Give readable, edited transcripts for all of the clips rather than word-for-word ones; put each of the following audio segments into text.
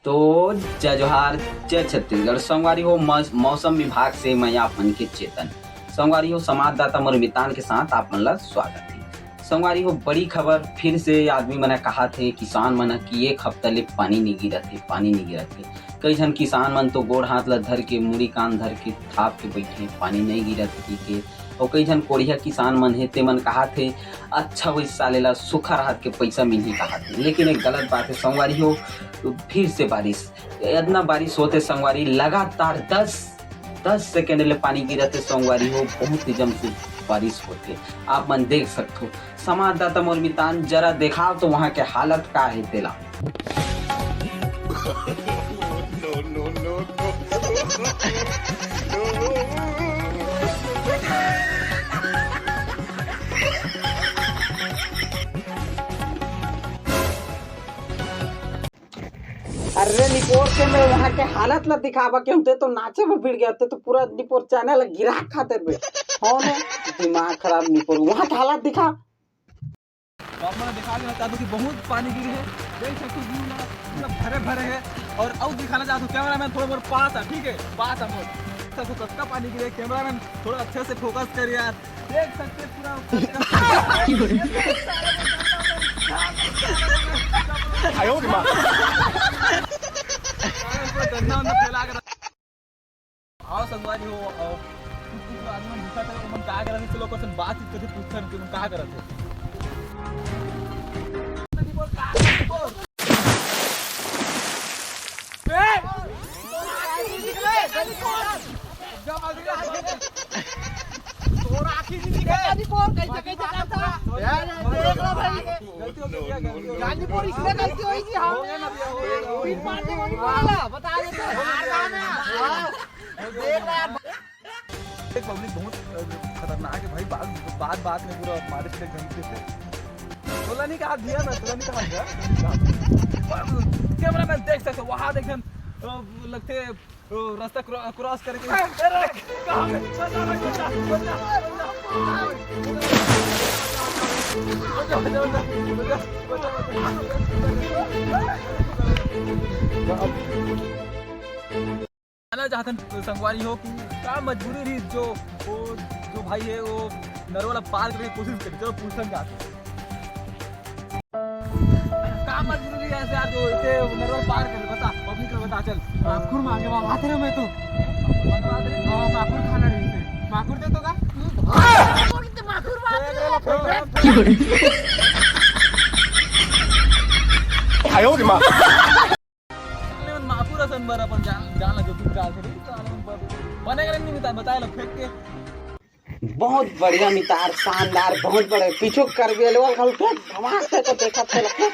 तो जय जोहार जय छत्तीसगढ़। संगवारी हो मौसम विभाग से मैं आपमन के चेतन संगवारी हो संवाददाता मोर मितान के साथ आपमन ला स्वागत है। संगवारी हो बड़ी खबर फिर से आदमी मन कहा थे किसान मन की एक हफ्ता ले पानी नहीं गिरत थे। कई झन किसान मन तो गोड़ हाथ ला धर के मुड़ी कान धर के थाप के बैठे पानी नहीं गिरत के। और कई झन कोढ़िया किसान मन है ते मन कहा थे अच्छा वही साले ला सूखा राहत के पैसा मिलही कहा थे, लेकिन एक गलत बात है संगवारी हो। तो फिर से बारिश इतना बारिश होते संगवारी लगातार 10 सेकेंड ले पानी गिरते संगवारी हो। बहुत ही जमशूद बारिश होते आप मन देख सकते हो। संवाददाता मोर मितान जरा देखाओ तो वहाँ के हालत का है तेला। अरे निपोर के मैं वहाँ के हालत ला दिखावा के हमते तो नाचे में भिड़ गया तो पूरा निपोर चैनल गिरा खाते बे हो ने दिमाग खराब निपोर वहाँ के हालत दिखा। तो मैंने दिखा देना चाहता हूँ कि बहुत पानी गिरी है, देख सकते हो पूरा भरे है। और अब दिखाना चाहता हूँ कैमरा मैन थोड़ा बहुत पास है, ठीक है पास है बहुत कच्चा पानी गिरे। कैमरा मैन थोड़ा अच्छे से फोकस कर यार, देख सकते पूरा फैला कर आओ संगवारी हो। आदमी दिखा था हम का करत थे, लोग से बातचीत करके पूछते हैं कि हम का करत थे। पब्लिक बहुत खतरनाक है भाई, बात में पूरा हमारे से घंटे से तोला नहीं कहा दिया मैं तोला नहीं कहा कैमरा मैन देख सकते वहाँ देखें लगते रास्ता क्रॉस करके चाहते संगवारी हो कि क्या मजबूरी रही जो भाई है वो नरवाला पार करने की कोशिश करी। चलो पूछन जाते क्या मजबूरी है यार जो इसे नरवाला पार करे, बता पब्लिक को बता। चल माखुर मांगे वहाँ आते रहे मैं तो माखुर खाना नहीं थे, माखुर दे तो का माखुर असन बर अपन जान लगे तू जाल के बनेगा नहीं मिता बताए लो फेंक के। बहुत बढ़िया मितार शानदार बहुत बड़े पीछे कर भी लेवल खाल के धमाक से तो देखा थे लगे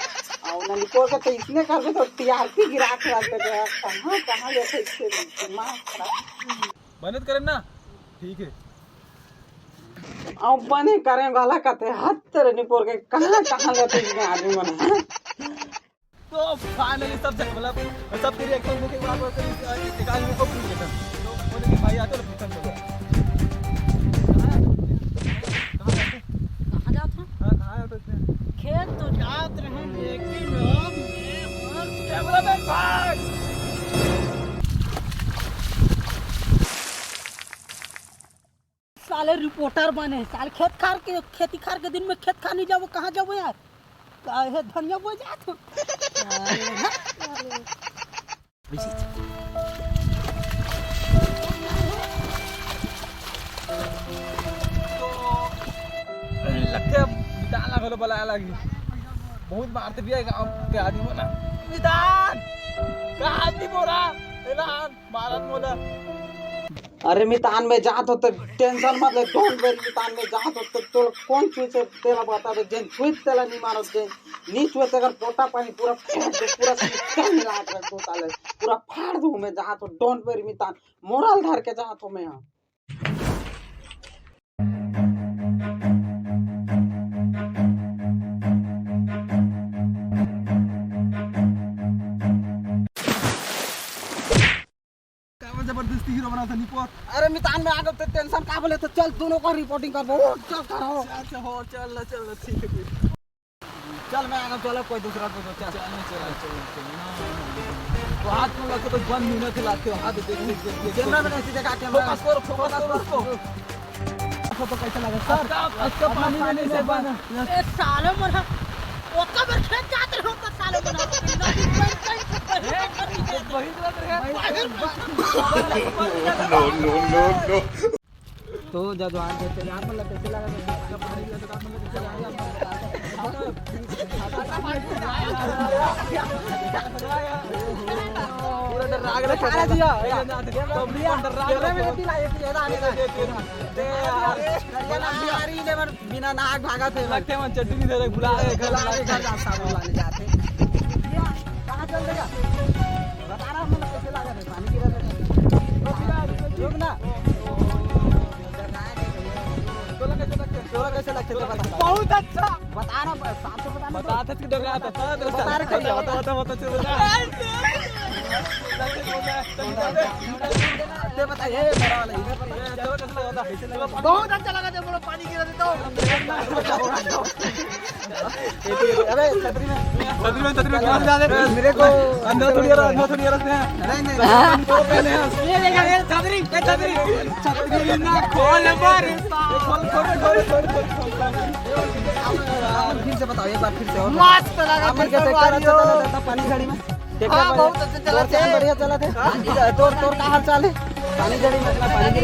और ना निपोर के तो इसने कर तो टीआरपी गिरा के रखते थे। कहां लेते इससे दिमाग खराब मेहनत करें ना, ठीक है और बने करें वाला कहते हाथ तेरे निपोर के कहां लेते इसने आदमी मन। तो फाइनली सब मतलब सब तेरी एक्शन देखे के बाद एक आदमी को पूछ लेता तो बोले कि भाई आते पूछन चलो कहाँ जात हूँ? कहाँ आते थे खेत तो जात रहे लेकिन अब कैमरा मैन भाग साले रिपोर्टर बने साल खेती खार के दिन में खेत खाने जाओ कहाँ जाओ यार काहे धनिया बोल जात हो। लगते निदान लगा बला लगी बहुत मारते भी है गांव के आदमी बोला निदान का आदमी बोला निदान मारत बोला। अरे मितान में जात हो तो टेंशन मत ले, डोंट वेरी मितान में जात हो तो कौन छुई से तेला बता दे जेन छुई तेला नहीं मारो जेन नी छुए अगर पोटा पानी पूरा पूरा सिस्टम मिला के रख दो साले पूरा फाड़ दूं मैं जात हो। डोंट वेरी मितान मोरल धर के जात हो मैं यहां। जबरदस्ती हीरो बना था निपोर। अरे मितान में आ गए तो टेंशन का बोले तो चल दोनों को रिपोर्टिंग कर दो चल करो। अच्छा हो चल ठीक है चल मैं आ गया चलो कोई दूसरा को चल चल में लगता तो 1 मिनट लाते हो हाथ देख कैमरा में ऐसे देखा कैमरा फोकस करो तो कैसा लगा सर अच्छा पानी में नहीं से बना ए साले मन ओका बर खेत जात रहो त साले मन वही बात है तो जजवान कहते हैं आप मतलब कैसे लगा पूरा डरा के खड़ा दिया बिना नाक भागा थे लगते मन चट्टी नहीं दे रहे बुला रहे घर साबुन लाने जाते कहाँ चल देगा बता रहा हूँ कैसे लगा थे पानी गिरा रुक ना तोला कैसे लगते थे बता बहुत अच्छा बता रहा साफ से बता बता था कि डर रहा था बता रहे कैसे बता ये बड़ा वाला इधर बहुत अच्छा लगा जब बोलो पानी गिरा देता हूं अबे छतरी में कौन जा दे मेरे को अंदर थोड़ी रहा नहीं तो पहले ये देखा ये छतरी ना खोल मार खोल फिर से बताओ एक बार फिर से और मस्त लगा आपन कैसे चला था पानी गाड़ी में हां बहुत अच्छा चला थे बढ़िया चला थे तोर का हाल चाल है पानी गाड़ी में पानी